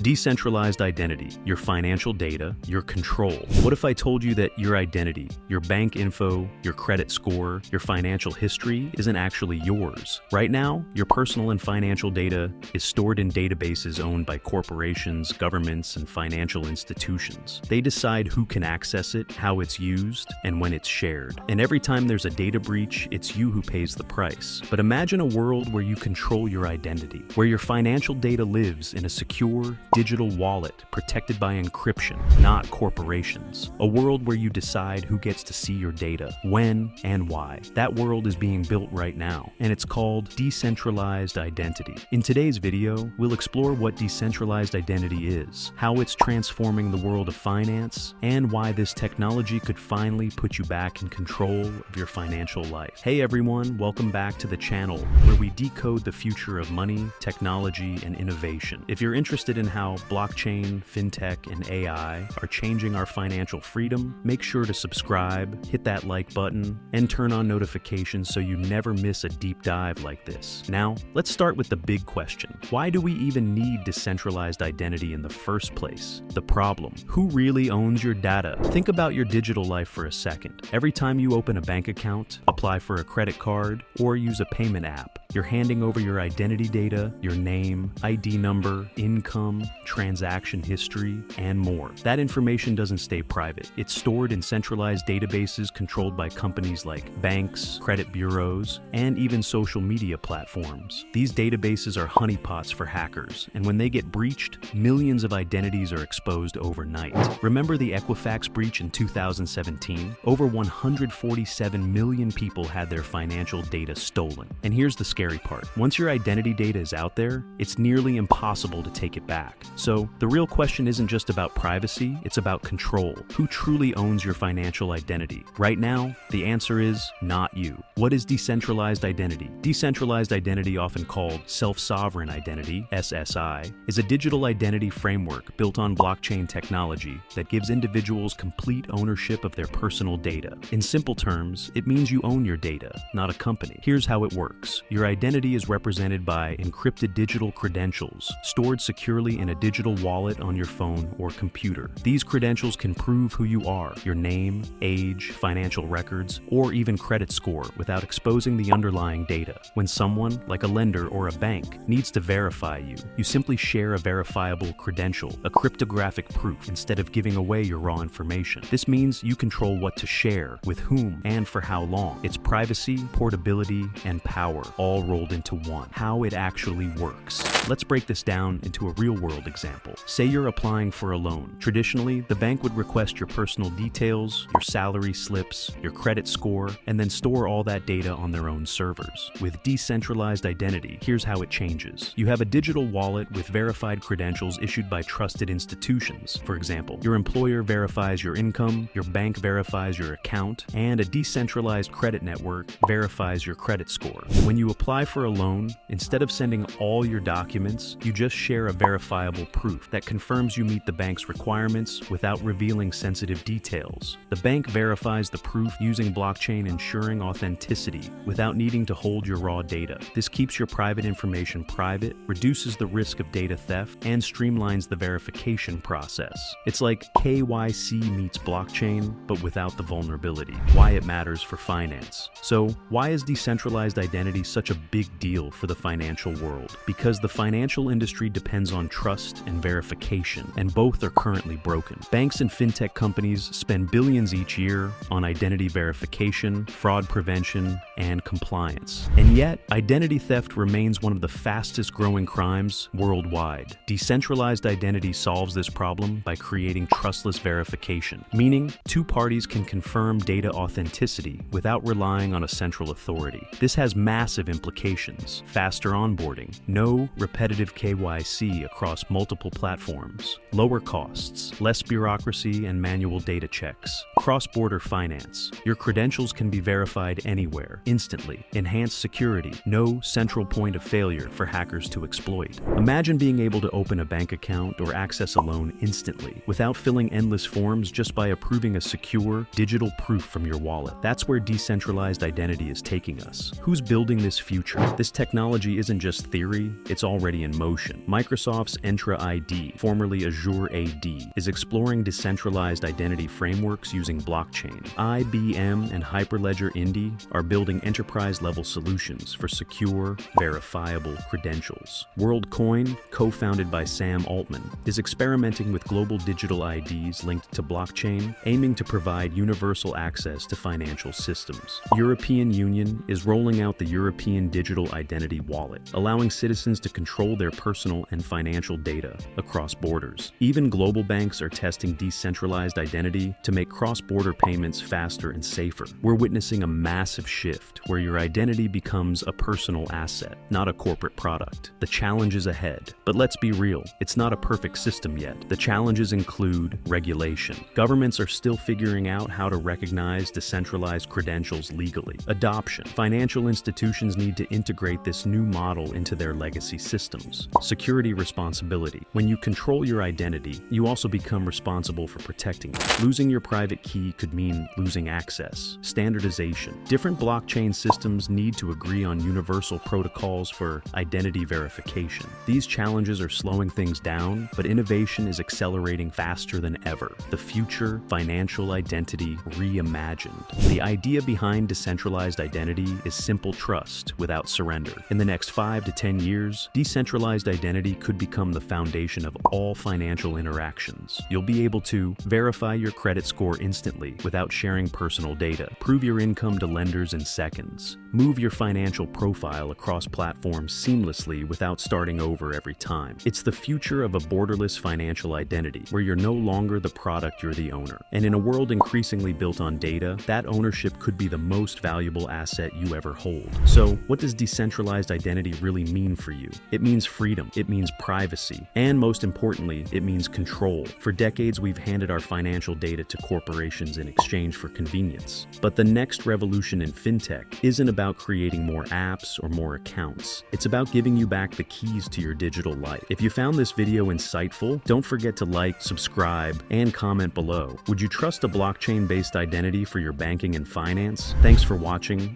Decentralized identity, your financial data, your control. What if I told you that your identity, your bank info, your credit score, your financial history isn't actually yours? Right now, your personal and financial data is stored in databases owned by corporations, governments, and financial institutions. They decide who can access it, how it's used, and when it's shared. And every time there's a data breach, it's you who pays the price. But imagine a world where you control your identity, where your financial data lives in a secure, digital wallet protected by encryption, not corporations. A world where you decide who gets to see your data, when, and why. That world is being built right now, and it's called Decentralized Identity. In today's video, we'll explore what decentralized identity is, how it's transforming the world of finance, and why this technology could finally put you back in control of your financial life. Hey everyone, welcome back to the channel where we decode the future of money, technology, and innovation. If you're interested in how blockchain, fintech, and AI are changing our financial freedom, make sure to subscribe, hit that like button, and turn on notifications so you never miss a deep dive like this. Now, let's start with the big question. Why do we even need decentralized identity in the first place? The problem: who really owns your data? Think about your digital life for a second. Every time you open a bank account, apply for a credit card, or use a payment app, you're handing over your identity data, your name, ID number, income, transaction history, and more. That information doesn't stay private. It's stored in centralized databases controlled by companies like banks, credit bureaus, and even social media platforms. These databases are honeypots for hackers, and when they get breached, millions of identities are exposed overnight. Remember the Equifax breach in 2017? Over 147 million people had their financial data stolen. And here's the scary part. Once your identity data is out there, it's nearly impossible to take it back. So the real question isn't just about privacy, it's about control. Who truly owns your financial identity? Right now, the answer is not you. What is decentralized identity? Decentralized identity, often called self-sovereign identity, SSI, is a digital identity framework built on blockchain technology that gives individuals complete ownership of their personal data. In simple terms, it means you own your data, not a company. Here's how it works. Your identity is represented by encrypted digital credentials stored securely in a digital wallet on your phone or computer. These credentials can prove who you are, your name, age, financial records, or even credit score without exposing the underlying data. When someone, like a lender or a bank, needs to verify you, you simply share a verifiable credential, a cryptographic proof, instead of giving away your raw information. This means you control what to share, with whom, and for how long. It's privacy, portability, and power all rolled into one. How it actually works. Let's break this down into a real-world example. Say you're applying for a loan. Traditionally, the bank would request your personal details, your salary slips, your credit score, and then store all that data on their own servers. With decentralized identity, here's how it changes. You have a digital wallet with verified credentials issued by trusted institutions. For example, your employer verifies your income, your bank verifies your account, and a decentralized credit network verifies your credit score. When you apply for a loan, instead of sending all your documents, you just share a verifiable proof that confirms you meet the bank's requirements without revealing sensitive details. The bank verifies the proof using blockchain, ensuring authenticity without needing to hold your raw data. This keeps your private information private, reduces the risk of data theft, and streamlines the verification process. It's like KYC meets blockchain, but without the vulnerability. Why it matters for finance. So, why is decentralized identity such a big deal for the financial world? Because the financial industry depends on trust and verification, and both are currently broken. Banks and fintech companies spend billions each year on identity verification, fraud prevention, and compliance. And yet, identity theft remains one of the fastest growing crimes worldwide. Decentralized identity solves this problem by creating trustless verification, meaning two parties can confirm data authenticity without relying on a central authority. This has massive implications: faster onboarding, no repetitive KYC across multiple platforms, lower costs, less bureaucracy and manual data checks, cross-border finance. Your credentials can be verified anywhere, instantly, enhanced security, no central point of failure for hackers to exploit. Imagine being able to open a bank account or access a loan instantly, without filling endless forms, just by approving a secure, digital proof from your wallet. That's where decentralized identity is taking us. Who's building this future? This technology isn't just theory, it's already already in motion. Microsoft's Entra ID, formerly Azure AD, is exploring decentralized identity frameworks using blockchain. IBM and Hyperledger Indy are building enterprise-level solutions for secure, verifiable credentials. WorldCoin, co-founded by Sam Altman, is experimenting with global digital IDs linked to blockchain, aiming to provide universal access to financial systems. European Union is rolling out the European Digital Identity Wallet, allowing citizens to control their personal and financial data across borders. Even global banks are testing decentralized identity to make cross-border payments faster and safer. We're witnessing a massive shift where your identity becomes a personal asset, not a corporate product. The challenge is ahead, but let's be real, it's not a perfect system yet. The challenges include regulation. Governments are still figuring out how to recognize decentralized credentials legally. Adoption. Financial institutions need to integrate this new model into their legacy systems. Security responsibility. When you control your identity, you also become responsible for protecting it. Losing your private key could mean losing access. Standardization. Different blockchain systems need to agree on universal protocols for identity verification. These challenges are slowing things down, but innovation is accelerating faster than ever. The future financial identity reimagined. The idea behind decentralized identity is simple trust without surrender. In the next 5 to 10 years, decentralized identity could become the foundation of all financial interactions. You'll be able to verify your credit score instantly without sharing personal data, prove your income to lenders in seconds, move your financial profile across platforms seamlessly without starting over every time. It's the future of a borderless financial identity, where you're no longer the product, you're the owner. And in a world increasingly built on data, that ownership could be the most valuable asset you ever hold. So, what does decentralized identity really mean for you? It means freedom, it means privacy, and most importantly, it means control. For decades, we've handed our financial data to corporations in exchange for convenience. But the next revolution in fintech isn't about creating more apps or more accounts. It's about giving you back the keys to your digital life. If you found this video insightful, don't forget to like, subscribe, and comment below. Would you trust a blockchain-based identity for your banking and finance? Thanks for watching.